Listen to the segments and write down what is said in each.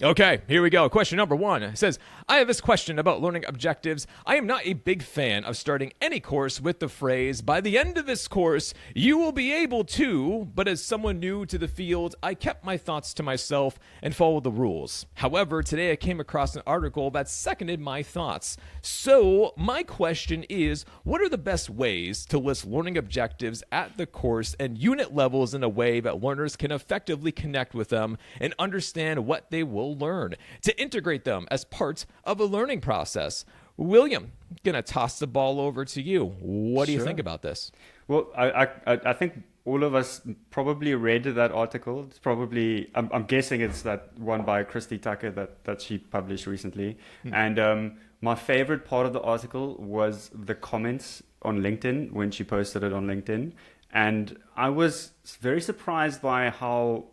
Okay, here we go. Question number one. It says, I have this question about learning objectives. I am not a big fan of starting any course with the phrase, by the end of this course, you will be able to, but as someone new to the field, I kept my thoughts to myself and followed the rules. However, today I came across an article that seconded my thoughts. So, my question is, what are the best ways to list learning objectives at the course and unit levels in a way that learners can effectively connect with them and understand what they will learn to integrate them as part of a learning process? William, gonna toss the ball over to you. What do you think Sure. about this? Well, I think all of us probably read that article. It's probably, I'm guessing it's that one by Christy Tucker that she published recently. And my favorite part of the article was the comments on LinkedIn when she posted it on LinkedIn. And I was very surprised by how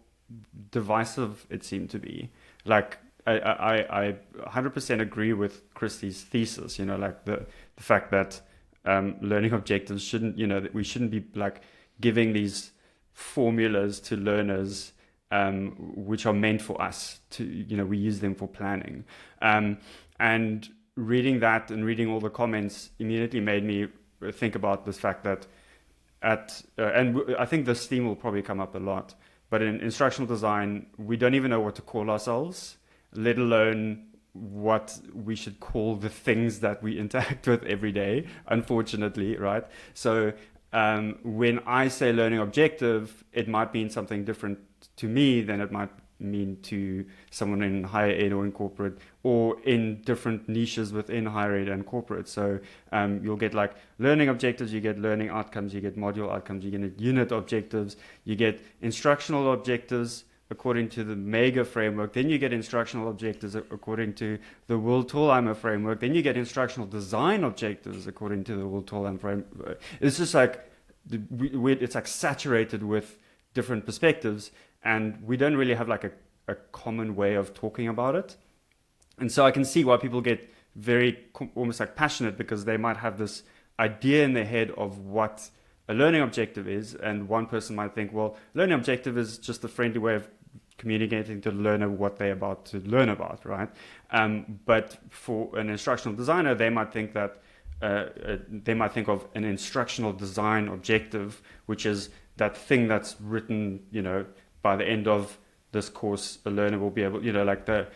divisive it seemed to be. Like, I 100% agree with Christie's thesis, like the fact that learning objectives shouldn't, that we shouldn't be like giving these formulas to learners, which are meant for us to, we use them for planning. And reading that and reading all the comments immediately made me think about this fact that I think this theme will probably come up a lot, but in instructional design, we don't even know what to call ourselves, let alone what we should call the things that we interact with every day, unfortunately, right? So when I say learning objective, it might mean something different to me than it might mean to someone in higher ed or in corporate, or in different niches within higher ed and corporate. So you'll get like learning objectives, you get learning outcomes, you get module outcomes, you get unit objectives, you get instructional objectives according to the MEGA framework, then you get instructional objectives according to the Will-Tolheimer framework, then you get instructional design objectives according to the Will-Tolheimer framework. It's just like, it's like saturated with different perspectives, and we don't really have like a common way of talking about it. And so I can see why people get very almost like passionate, because they might have this idea in their head of what a learning objective is, and one person might think, well, learning objective is just a friendly way of communicating to the learner what they're about to learn about, right? But for an instructional designer, they might think that they might think of an instructional design objective, which is that thing that's written, by the end of this course, a learner will be able, like the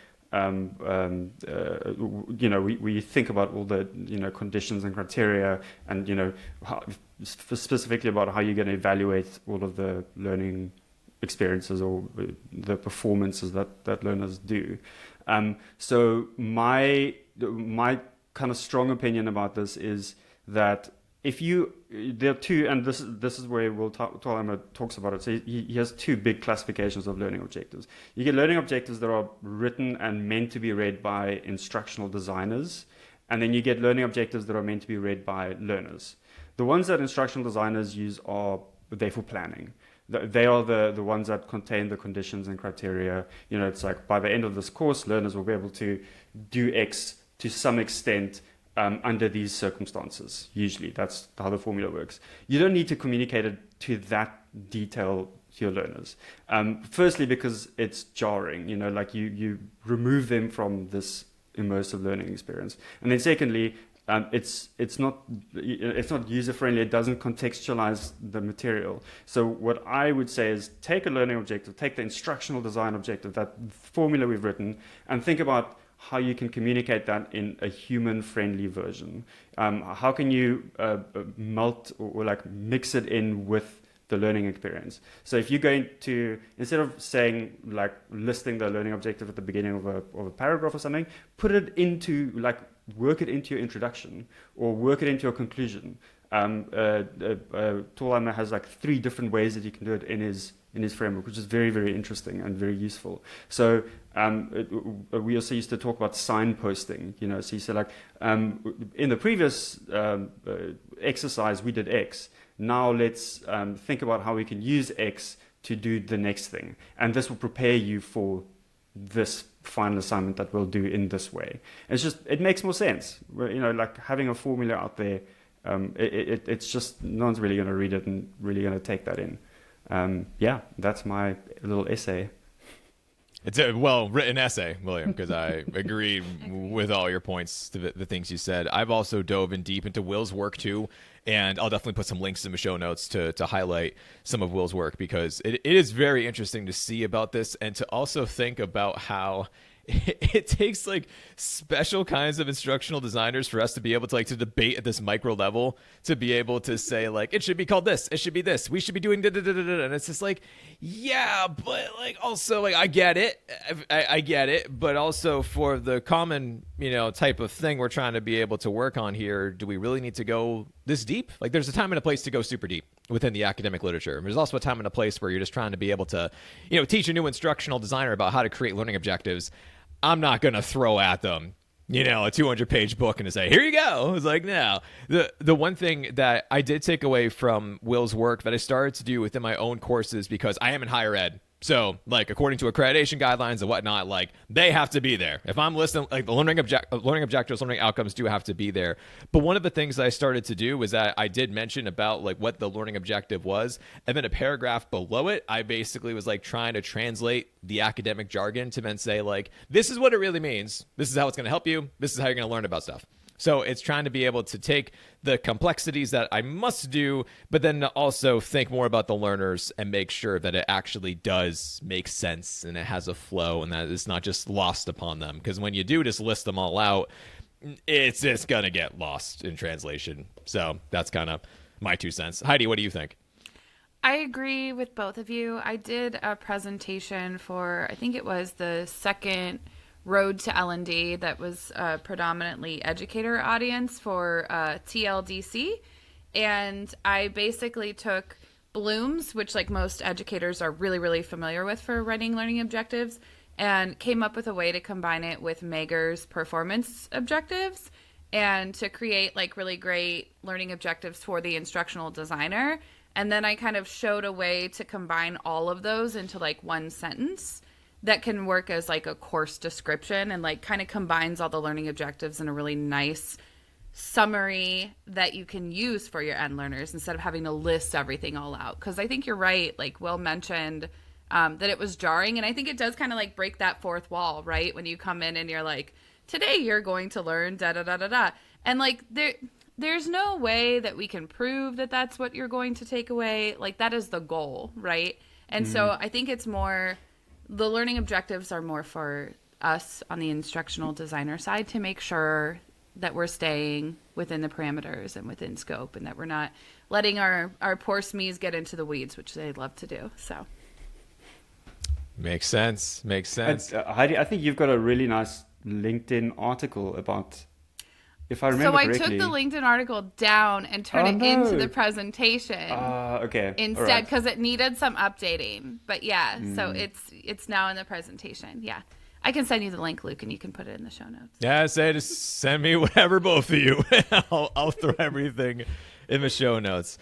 we think about all the conditions and criteria, and specifically about how you're going to evaluate all of the learning experiences or the performances that learners do. So my kind of strong opinion about this is that there are two, and this is where Will Tolheimer talks about it. So he has two big classifications of learning objectives. You get learning objectives that are written and meant to be read by instructional designers, and then you get learning objectives that are meant to be read by learners. The ones that instructional designers use are there for planning. They are the ones that contain the conditions and criteria. It's like, by the end of this course, learners will be able to do X to some extent under these circumstances. Usually, that's how the formula works. You don't need to communicate it to that detail to your learners. Firstly, because it's jarring. Like you remove them from this immersive learning experience, and then secondly, it's not user friendly. It doesn't contextualize the material. So what I would say is, take a learning objective, take the instructional design objective, that formula we've written, and think about how you can communicate that in a human-friendly version. How can you melt or like mix it in with the learning experience? So if you're going to, instead of saying like listing the learning objective at the beginning of a paragraph or something, put it into like, work it into your introduction or work it into your conclusion. Tolheimer has like 3 different ways that you can do it in his framework, which is very, very interesting and very useful. So we also used to talk about signposting. So you say like, in the previous exercise we did X. Now let's think about how we can use X to do the next thing, and this will prepare you for this final assignment that we'll do in this way. It makes more sense. Like having a formula out there, it's just, no one's really going to read it and really going to take that in. That's my little essay. It's a well-written essay, William, because I agree with all your points to the things you said. I've also dove in deep into Will's work, too, and I'll definitely put some links in the show notes to highlight some of Will's work, because it is very interesting to see about this and to also think about how it takes like special kinds of instructional designers for us to be able to to debate at this micro level, to be able to say like, it should be called this, it should be this, we should be doing da da da da da, and it's just like, yeah, but like also like I get it, I get it, but also for the common type of thing we're trying to be able to work on here, do we really need to go this deep? Like there's a time and a place to go super deep within the academic literature. There's also a time and a place where you're just trying to be able to teach a new instructional designer about how to create learning objectives. I'm not going to throw at them, a 200-page book and to say, here you go. It's like, no. The one thing that I did take away from Will's work that I started to do within my own courses, because I am in higher ed, so like according to accreditation guidelines and whatnot, like they have to be there. If I'm listening, like the learning objectives, learning outcomes do have to be there. But one of the things I started to do was that I did mention about like what the learning objective was, and then a paragraph below it, I basically was like trying to translate the academic jargon to then say like, this is what it really means. This is how it's going to help you. This is how you're going to learn about stuff. So it's trying to be able to take the complexities that I must do, but then also think more about the learners and make sure that it actually does make sense and it has a flow and that it's not just lost upon them. Because when you do just list them all out, it's just going to get lost in translation. So that's kind of my 2 cents. Heidi, what do you think? I agree with both of you. I did a presentation for, I think it was the second Road to L&D that was a predominantly educator audience for TLDC. And I basically took Bloom's, which like most educators are really, really familiar with for writing learning objectives, and came up with a way to combine it with Mager's performance objectives and to create like really great learning objectives for the instructional designer. And then I kind of showed a way to combine all of those into like one sentence that can work as like a course description and like kind of combines all the learning objectives in a really nice summary that you can use for your end learners instead of having to list everything all out. Because I think you're right, like Will mentioned, that it was jarring, and I think it does kind of like break that fourth wall, right? When you come in and you're like, today you're going to learn da da da da da, and like there's no way that we can prove that that's what you're going to take away. Like that is the goal, right? And so I think it's more, the learning objectives are more for us on the instructional designer side to make sure that we're staying within the parameters and within scope, and that we're not letting our poor SMEs get into the weeds, which they love to do. So makes sense. Heidi, I think you've got a really nice LinkedIn article about, if I remember correctly. So I took the LinkedIn article down and turned it into the presentation. Okay. Instead, because it needed some updating. But yeah, so it's now in the presentation. Yeah. I can send you the link, Luke, and you can put it in the show notes. Yeah, just send me whatever, both of you. I'll throw everything in the show notes.